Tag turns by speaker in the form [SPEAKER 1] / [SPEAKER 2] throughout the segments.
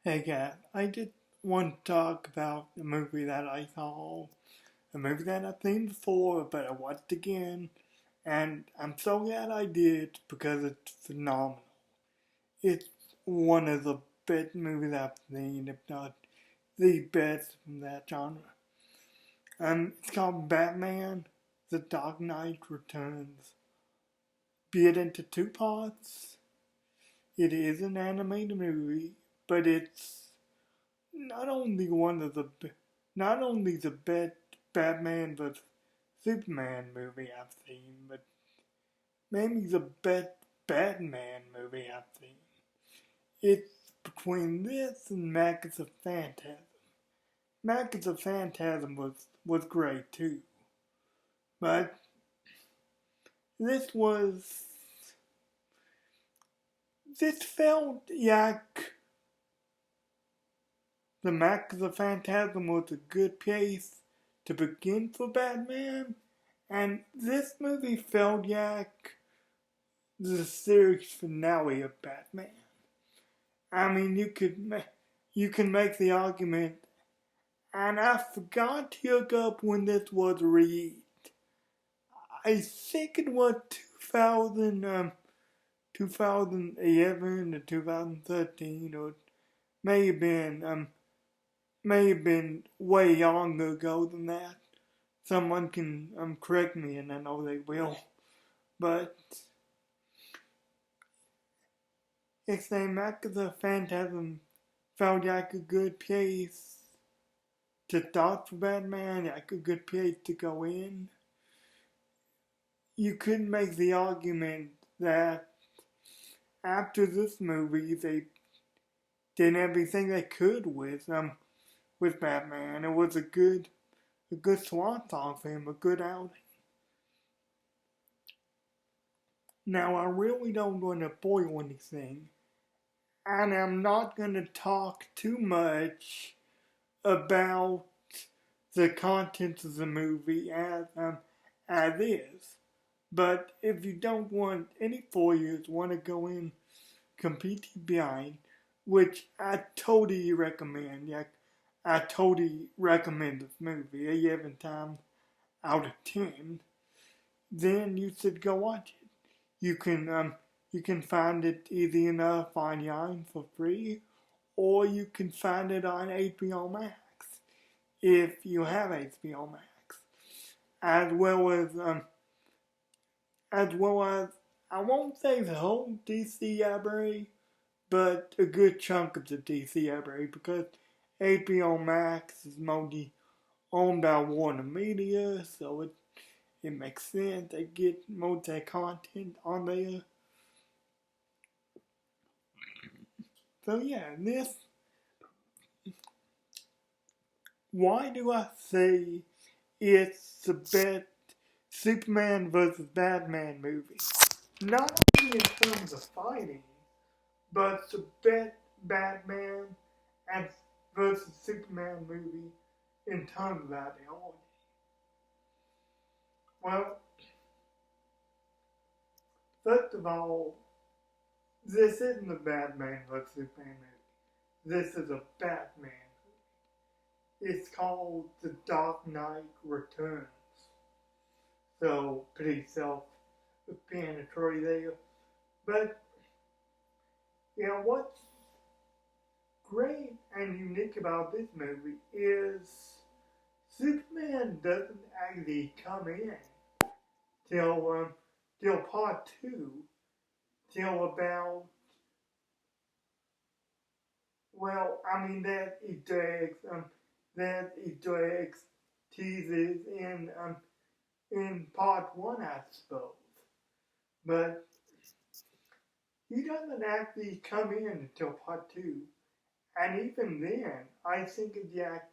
[SPEAKER 1] Hey guys, I just want to talk about a movie that I saw, a movie that I've seen before, but I watched again, and I'm so glad I did because it's phenomenal. It's one of the best movies I've seen, if not the best from that genre. It's called Batman: The Dark Knight Returns. Be it into two parts. It is an animated movie, but it's not only one of the not only the best Batman vs Superman movie I've seen, but maybe the best Batman movie I've seen. It's between this and Magus of Phantasm. Magus of Phantasm was great too, but this was this felt like the Magus of Phantasm was a good place to begin for Batman, and this movie felt like the series finale of Batman. I mean, you can make the argument, and I forgot to look up when this was released. I think it was 2011 to 2013, or it may have been may have been way longer ago than that. Someone can correct me, and I know they will. But if they make the Phantasm felt like a good place to start for Batman, like a good place to go in, you could make the argument that after this movie they did everything they could with Batman. It was a good swan song for him, a good outing. Now I really don't want to spoil anything, and I'm not going to talk too much about the contents of the movie as is. But if you don't want any spoilers, want to go in completely blind, which I totally recommend. Like, I totally recommend this movie 11 times out of 10. Then you should go watch it. You can find it easy enough online for free, or you can find it on HBO Max if you have HBO Max, as well as I won't say the whole DC library, but a good chunk of the DC library, because HBO Max is mostly owned by Warner Media, so it makes sense they get most of their content on there. So yeah, why do I say it's the best Superman vs. Batman movie? Not only in terms of fighting, but the best Batman and versus Superman movie in terms of ideology. Well, first of all, this isn't a Batman vs. Superman movie. This is a Batman movie. It's called The Dark Knight Returns. So, pretty self-explanatory there. But, you know, what's great and unique about this movie is Superman doesn't actually come in till till part two, till about, well, I mean that Easter eggs teases in part one, I suppose, but he doesn't actually come in until part two, and even then, I think it's like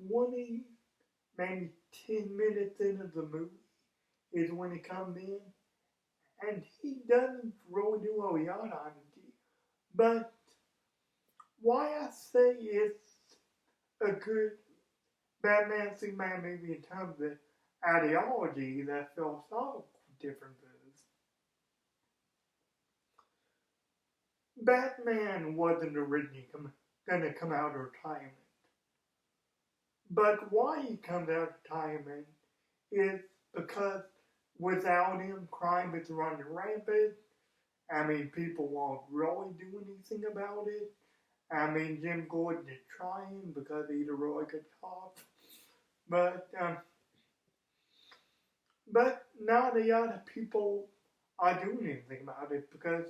[SPEAKER 1] 20, maybe 10 minutes into the movie is when he comes in, and he doesn't really do what we ought on to. But why I say it's a good Batman Superman movie in terms of ideology, that philosophical differences. Batman wasn't originally gonna come out of retirement. But why he comes out of retirement is because without him, crime is running rampant. I mean, people won't really do anything about it. I mean, Jim Gordon is trying because he's a really good cop. But, um, but not a lot of people are doing anything about it because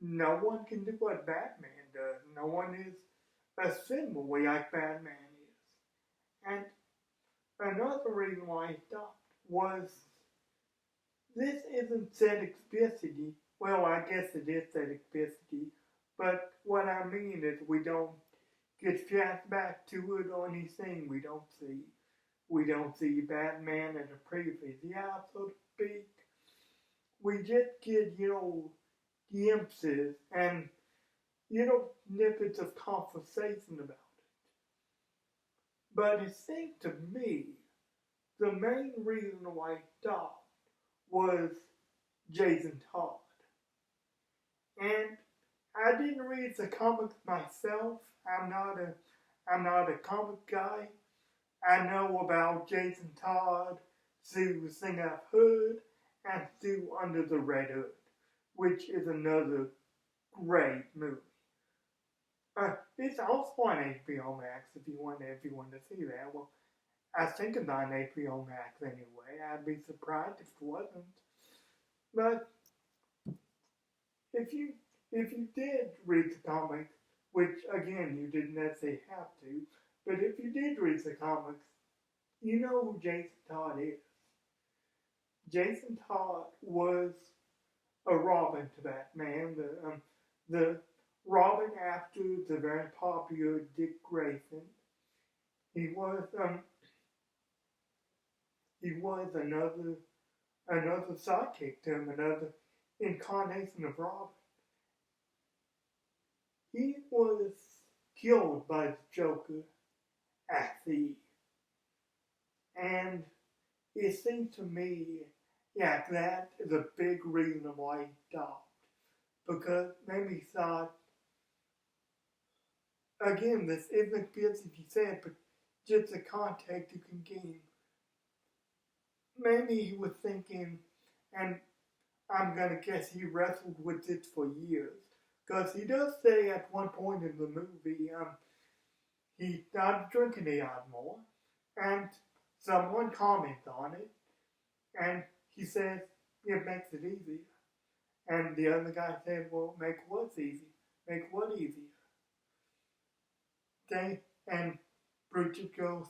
[SPEAKER 1] no one can do what Batman does. No one is a symbol like Batman is. And another reason why I stopped was this isn't Serendipity. Well, I guess it is Serendipity, but what I mean is we don't get flashed back to it or anything. We don't see Batman in a previous year, so to speak. We just get glimpses and snippets of conversation about it. But it seemed to me the main reason why I stopped was Jason Todd. And I didn't read the comics myself. I'm not a comic guy. I know about Jason Todd through Sing Up Hood and through Under the Red Hood, which is another great movie. It's also on HBO Max if you want to see that. Well, I think it's on HBO Max anyway. I'd be surprised if it wasn't. But if you if you did read the comics, which again you didn't necessarily have to, but if you did read the comics, you know who Jason Todd is. Jason Todd was a Robin to Batman, the Robin after the very popular Dick Grayson. He was another sidekick to him, another incarnation of Robin. He was killed by the Joker at the and it seemed to me like that is a big reason why he stopped. Because maybe he thought, again, this isn't business he said, but just the context you can gain. Maybe he was thinking, and I'm gonna guess he wrestled with it for years. Because he does say at one point in the movie, he started drinking a lot more, and someone comments on it, and he says, it makes it easier. And the other guy said, well, make what's easy? Make what easier? And Bridget goes,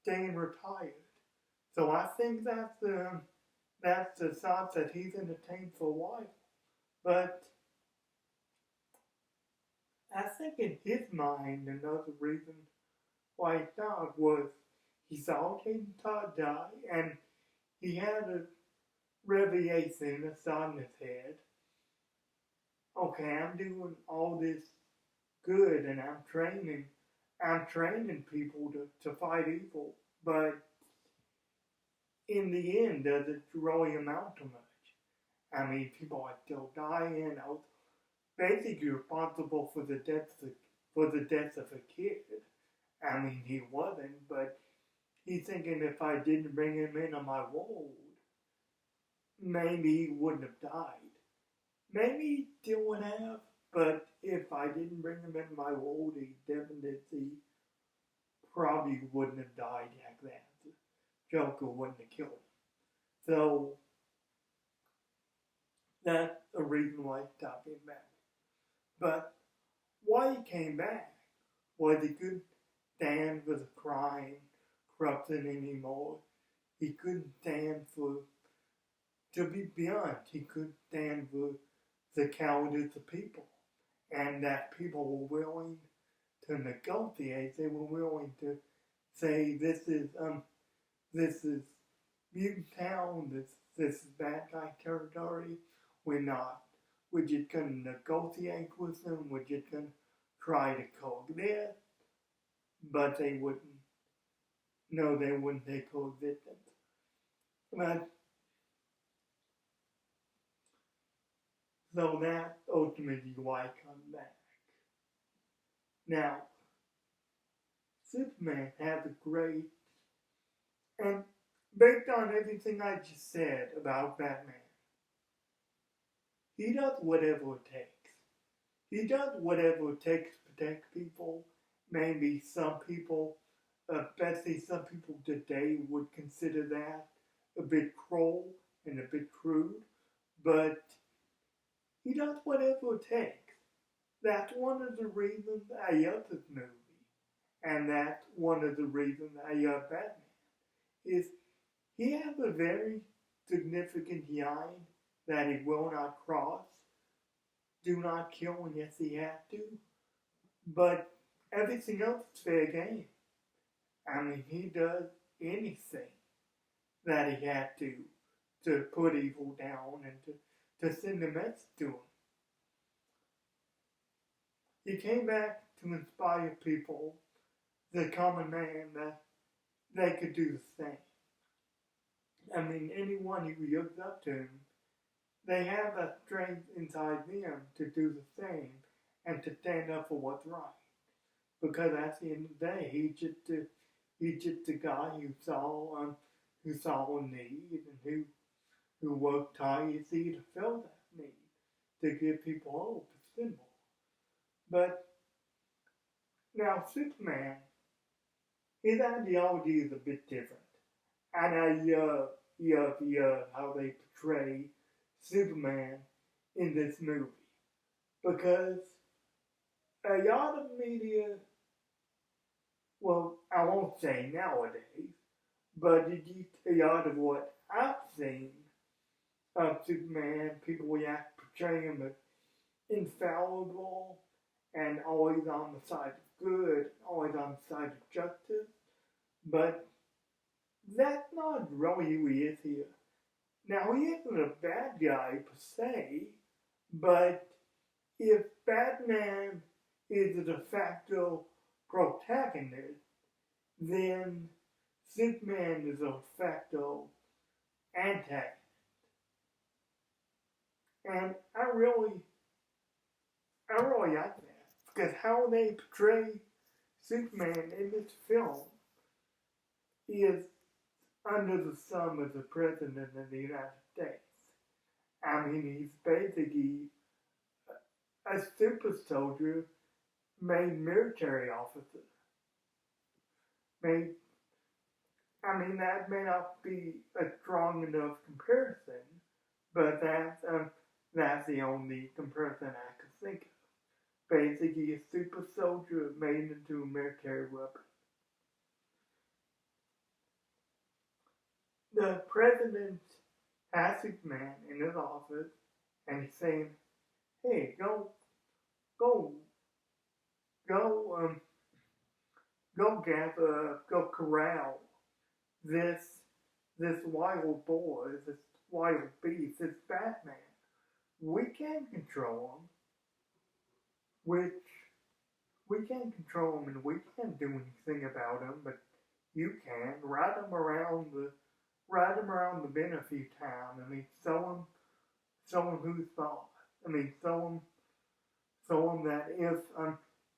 [SPEAKER 1] staying retired. So I think that's the thought that he's entertained for a while. But I think in his mind, another reason why he thought was he saw Jason Todd die, and he had a revelation, a thought in his head. Okay, I'm doing all this good, and I'm training people to fight evil, but in the end, does it really amount to much? I mean, people are still dying. I was basically responsible for the death of a kid. I mean, he wasn't, but he's thinking if I didn't bring him into my world, maybe he wouldn't have died. Maybe he still would have, but if I didn't bring him into my world, he definitely probably wouldn't have died like that. Joker wouldn't have killed him. So that's a reason why he stopped being back. But why he came back was he couldn't stand for the crime, corruption anymore. He couldn't stand to be beyond. He couldn't stand for the cowardice of people. And that people were willing to negotiate. They were willing to say, this is mutant town, this is bad guy territory. We're just gonna negotiate with them, we're just gonna try to coexist, but they wouldn't take coexistence. But So that's ultimately why I come back. Now, Superman has a great, and based on everything I just said about Batman, he does whatever it takes. He does whatever it takes to protect people. Maybe some people, especially some people today, would consider that a bit cruel and a bit crude, but he does whatever it takes. That's one of the reasons I love this movie, and that's one of the reasons I love Batman. Is he has a very significant line that he will not cross. Do not kill unless he has to. But everything else is fair game. I mean, he does anything that he had to put evil down and to send a message to him. He came back to inspire people, the common man, that they could do the same. I mean, anyone who looks up to him, they have that strength inside them to do the same and to stand up for what's right. Because at the end of the day, he's just a guy who saw a need and who worked tirelessly to fill that need, to give people hope, a symbol. But now Superman, his ideology is a bit different, and I love how they portray Superman in this movie, because a lot of media, well, I won't say nowadays, but a lot of what I've seen of Superman, people portray him as infallible and always on the side of good, always on the side of justice, but that's not really who he is here. Now, he isn't a bad guy per se, but if Batman is a de facto protagonist, then Superman is a de facto antagonist. And I really like that, because how they portray Superman in this film is under the thumb of the President of the United States. I mean, he's basically a super soldier made military officer. I mean, that may not be a strong enough comparison, but that's the only comparison I could think of. Basically, a super soldier made into a military weapon. The president has Superman in his office, and he's saying, "Hey, go, go, go, go corral this wild boar, this wild beast, this Batman. We can't control him, which we can't control him, and we can't do anything about him, but you can. Ride him around the bend a few times. I mean, show him who's boss. I mean, show him that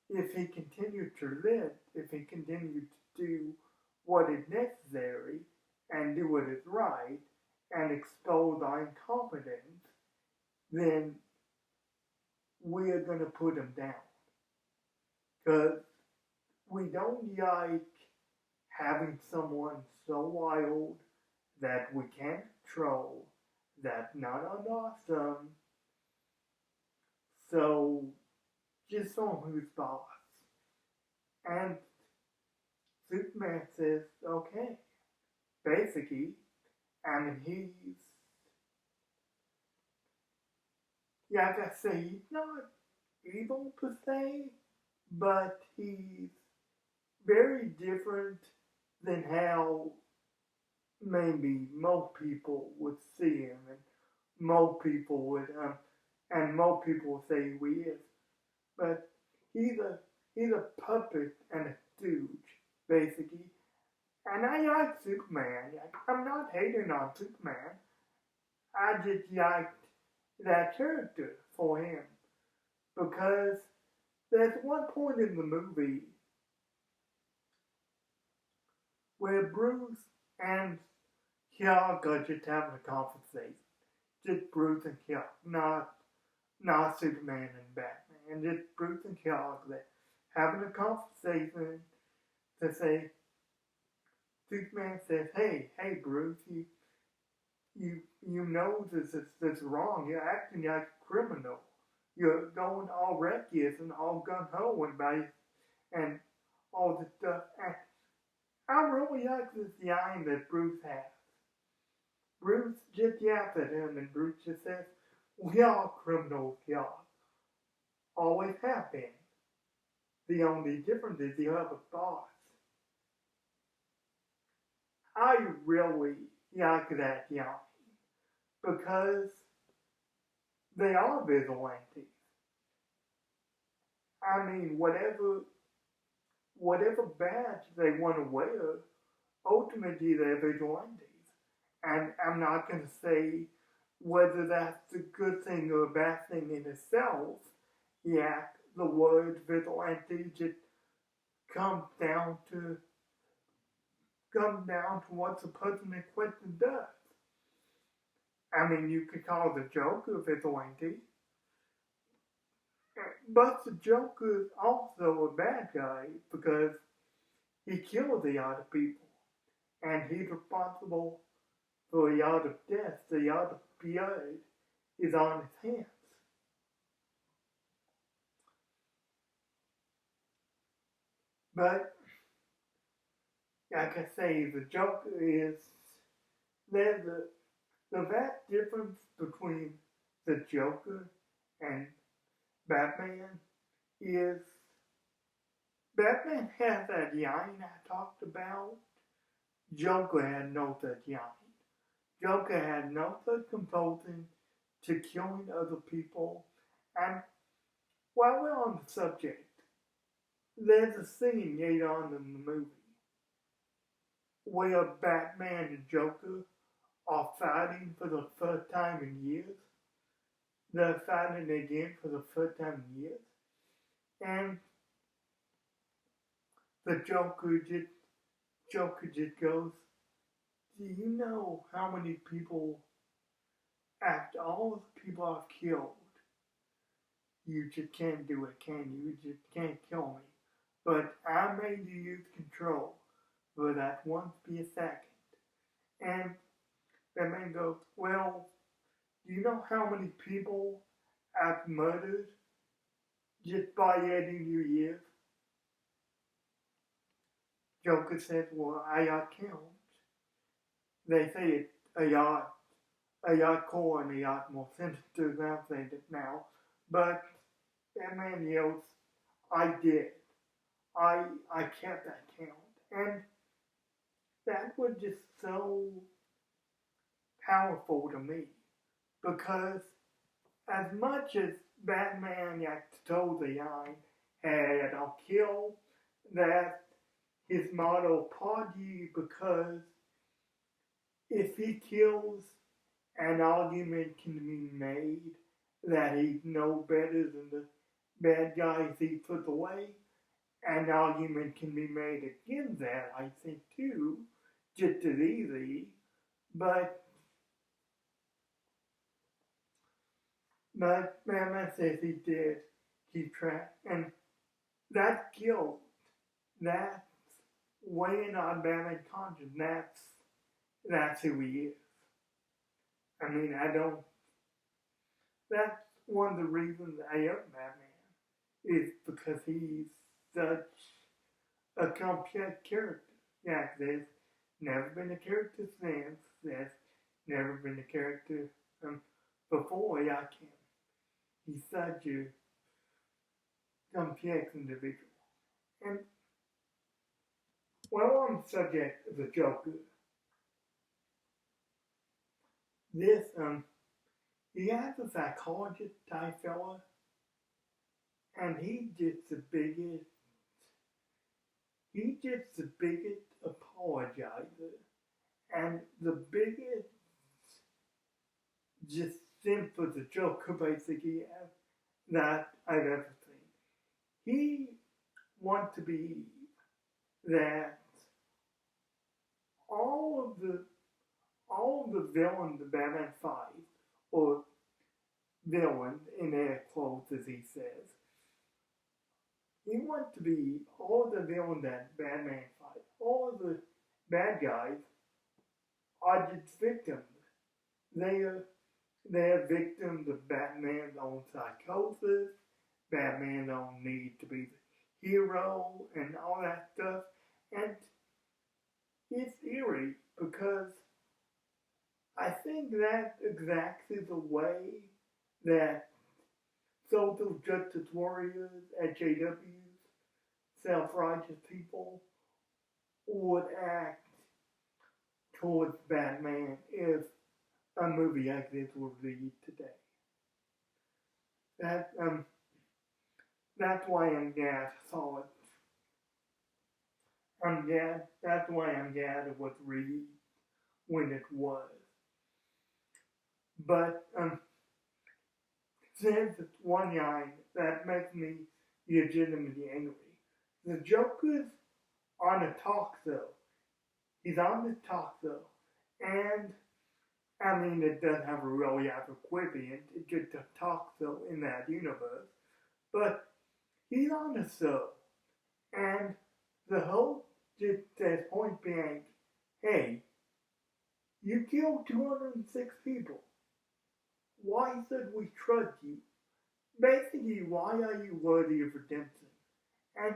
[SPEAKER 1] if he continued to live, if he continued to do what is necessary and do what is right and expose our incompetence, then we are going to put him down. Because we don't like having someone so wild that we can't control, that's not on awesome. So just show him who's boss." And Superman says, "Okay." Basically, I mean, like I say, he's not evil per se, but he's very different than how maybe most people would see him, and most people would say who he is. But he's a puppet and a stooge, basically. And I like Superman. I'm not hating on Superman. I just liked that character. for him because there's one point in the movie where Bruce and Hyuk are just having a conversation. Just Bruce and Hyuk, not Superman and Batman. Just Bruce and Hyuk, they're having a conversation to say, Superman says, hey Bruce, you know this is wrong. You're acting like a criminal. You're going all reckless and all gung ho and all this stuff. And I really like this line that Bruce has. Bruce just yaps at him, and Bruce just says, "We are criminals, y'all. Always have been. The only difference is you have a boss." I really like that line because they are vigilantes. I mean, whatever badge they want to wear, ultimately they're vigilantes. And I'm not going to say whether that's a good thing or a bad thing in itself. Yeah, the word vigilante just comes down to what the person in question does. I mean, you could call the Joker a vigilante, but the Joker is also a bad guy because he killed a lot of people, and he's responsible for a lot of death. A lot of blood is on his hands. But like I say, the Joker is there's the vast difference between the Joker and Batman is Batman has that line I talked about. Joker had no such line. Joker had no such compulsion to killing other people. And while we're on the subject, there's a scene later on in the movie where Batman and Joker are fighting for the first time in years. They're fighting again for the first time in years. And the Joker just goes, "Do you know how many people, after all the people I've killed, you just can't do it, can you? You just can't kill me. But I made you use control for that one split second." And the man goes, "Well, do you know how many people I've murdered just by letting you live?" Joker says, "Well, I got count." They say it's a lot core and a lot more sensitive than I'm saying it now. But that man yells, "I did. I kept that count." And that was just so powerful to me because as much as Batman told the line, "Hey, I'll kill," that his motto partly because if he kills, an argument can be made that he's no better than the bad guys he put away. An argument can be made against that, I think, too, just as easy. But Batman says he did keep track. And that guilt, that's weighing on Batman's conscience. That's who he is. I mean, that's one of the reasons I love Batman, is because he's such a complex character. Yeah, there's never been a character since. There's never been a character before like him. He's such a complex individual. And while on the subject of the Joker, this he has a psychologist type fella, and he's just the biggest apologizer and the biggest just for the Joker basically that I've ever seen. He wants to be that all of the villains the Batman fights, or villain in air quotes as he says, he wants to be all the villains that Batman fights, all of the bad guys are just victims. They are they're victims of Batman's own psychosis, Batman's own need to be the hero, and all that stuff. And it's eerie because I think that's exactly the way that social justice warriors, SJWs, self-righteous people would act towards Batman if a movie like this were released today. That that's why I'm glad I saw it. That's why I'm glad it was released when it was. But there's one line that makes me legitimately angry. The Joker's on a talk show. He's on the talk show, and I mean, it doesn't have a really have equivalent. It's just a talk show in that universe. But he's on the show, and the host just says point blank, "Hey, you killed 206 people. Why should we trust you? Basically, why are you worthy of redemption?" And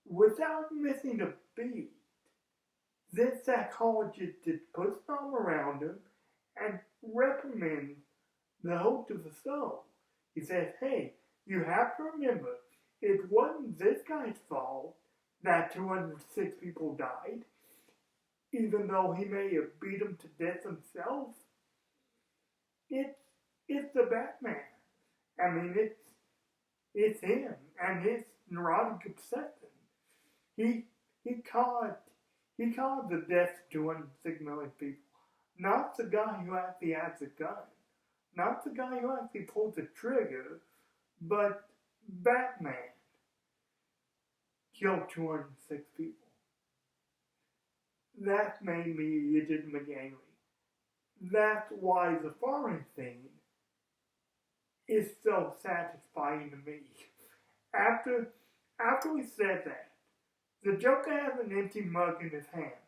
[SPEAKER 1] without missing a beat, this psychologist just puts his arm around him and reprimands the host of the show. He says, "Hey, you have to remember, it wasn't this guy's fault that 206 people died, even though he may have beat them to death himself. It's the Batman. I mean, it's him and his neurotic obsession. He caused the death of 206 million people. Not the guy who actually has the gun. Not the guy who actually pulled the trigger, but Batman killed 206 people. That made me legitimately angry. That's why the foreign thing is so satisfying to me. After we said that, the Joker has an empty mug in his hand.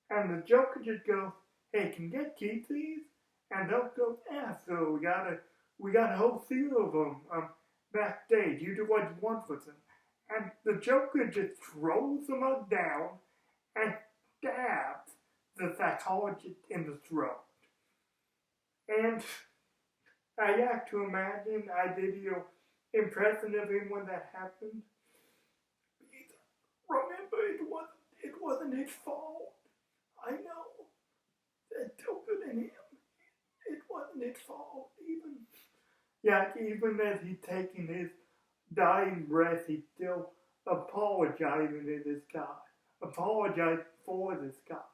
[SPEAKER 1] And the Joker just goes, "Hey, can you keep these?" And they'll go, "Yeah, so we got a whole few of them backstage. You do what you want with them." And the Joker just throws the mug down and stabs the psychologist in the throat. And I have to imagine I did impression of him when that happened. Remember, it wasn't his fault. I know. That Joker and him. It wasn't his fault. Even as he's taking his dying breath, he's still apologizing to this guy. Apologize for this guy.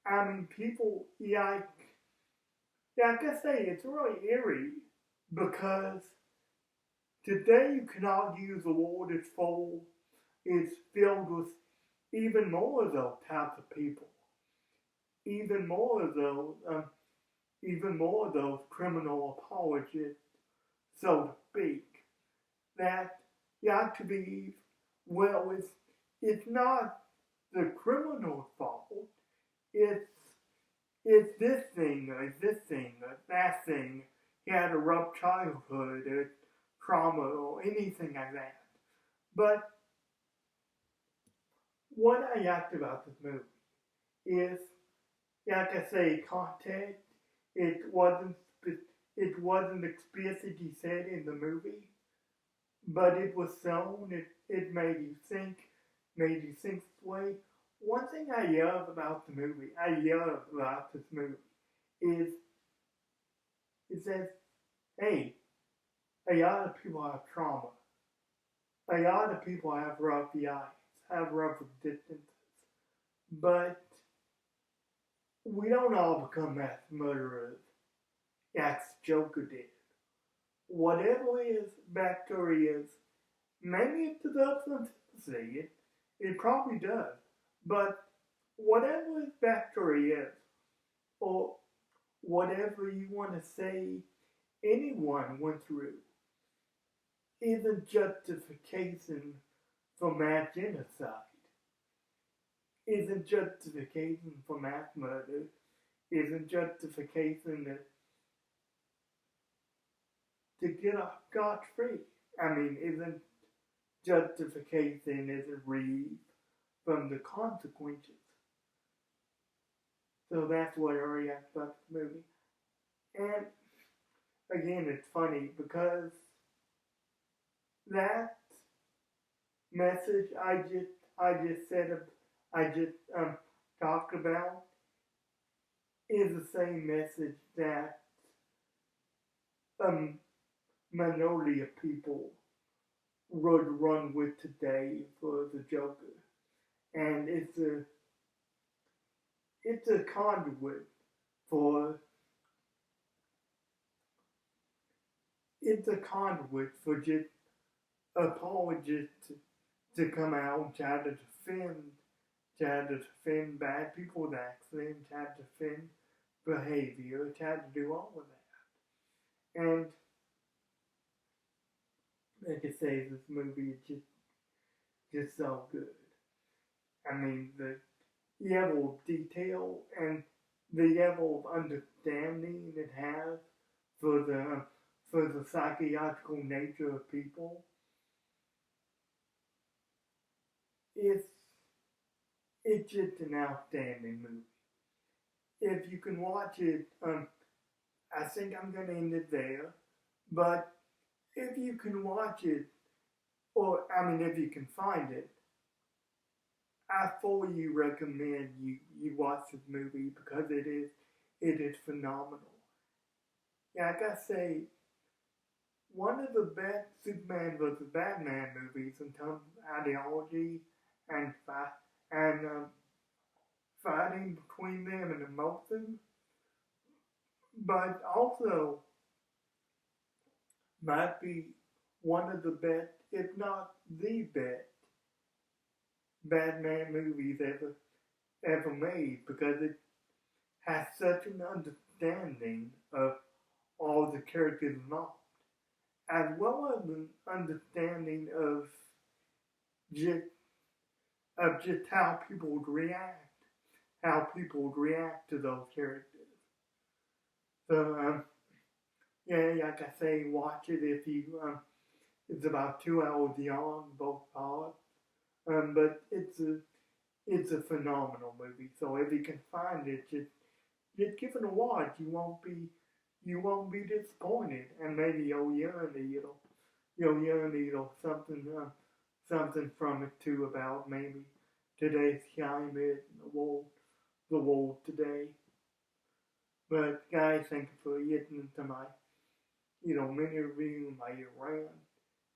[SPEAKER 1] I mean, people, like I say, it's really eerie because today you can argue the world is filled with even more of those types of people. Even more of those criminal apologists, so to speak, that you have to be, well, it's not the criminal's fault. It's this thing, or that thing. He had a rough childhood, or trauma, or anything like that. But what I liked about this movie is, like I say, content. It wasn't explicitly said in the movie, but it was shown. It made you think this way. One thing I love about this movie, is it says, "Hey, a lot of people have trauma. A lot of people have rough lives, have rough existences, but we don't all become mass murderers. That's Joker did. Whatever his backstory is, maybe it deserves some sympathy. It probably does. But whatever his backstory is, or whatever you want to say anyone went through, isn't justification for mass genocide, isn't justification for mass murder, isn't justification to get off scot free. I mean, isn't justification isn't relief from the consequences. So that's what I react about the movie. And again, it's funny because that message I just said I just talked about is the same message that a minority of people would run with today for the Joker, and it's a conduit for it's a conduit for just apologists to come out and try to defend bad people's actions, try to defend behavior, try to do all of that. And like I say, this movie is just so good. I mean, the level of detail and the level of understanding it has for the psychological nature of people is it's just an outstanding movie. If you can watch it, I think I'm gonna end it there. But if you can watch it, or I mean, if you can find it, I fully recommend you watch this movie because it is phenomenal. Like I say, one of the best Superman vs. Batman movies in terms of ideology and fighting between them and emotion, but also might be one of the best, if not the best, Batman movies ever made because it has such an understanding of all the characters involved, as well as an understanding just just how people would react to those characters. So yeah, like I say, watch it if you it's about 2 hours long, both parts. But it's a phenomenal movie. So if you can find it, just give it a watch. You won't be disappointed, and maybe you'll something from it too about maybe today's climate and the world today. But guys, thank you for listening to my mini review, my rant.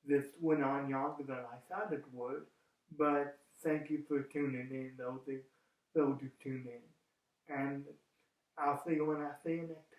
[SPEAKER 1] This went on longer than I thought it would, but thank you for tuning in, those who tune in, and I'll see you when I see you next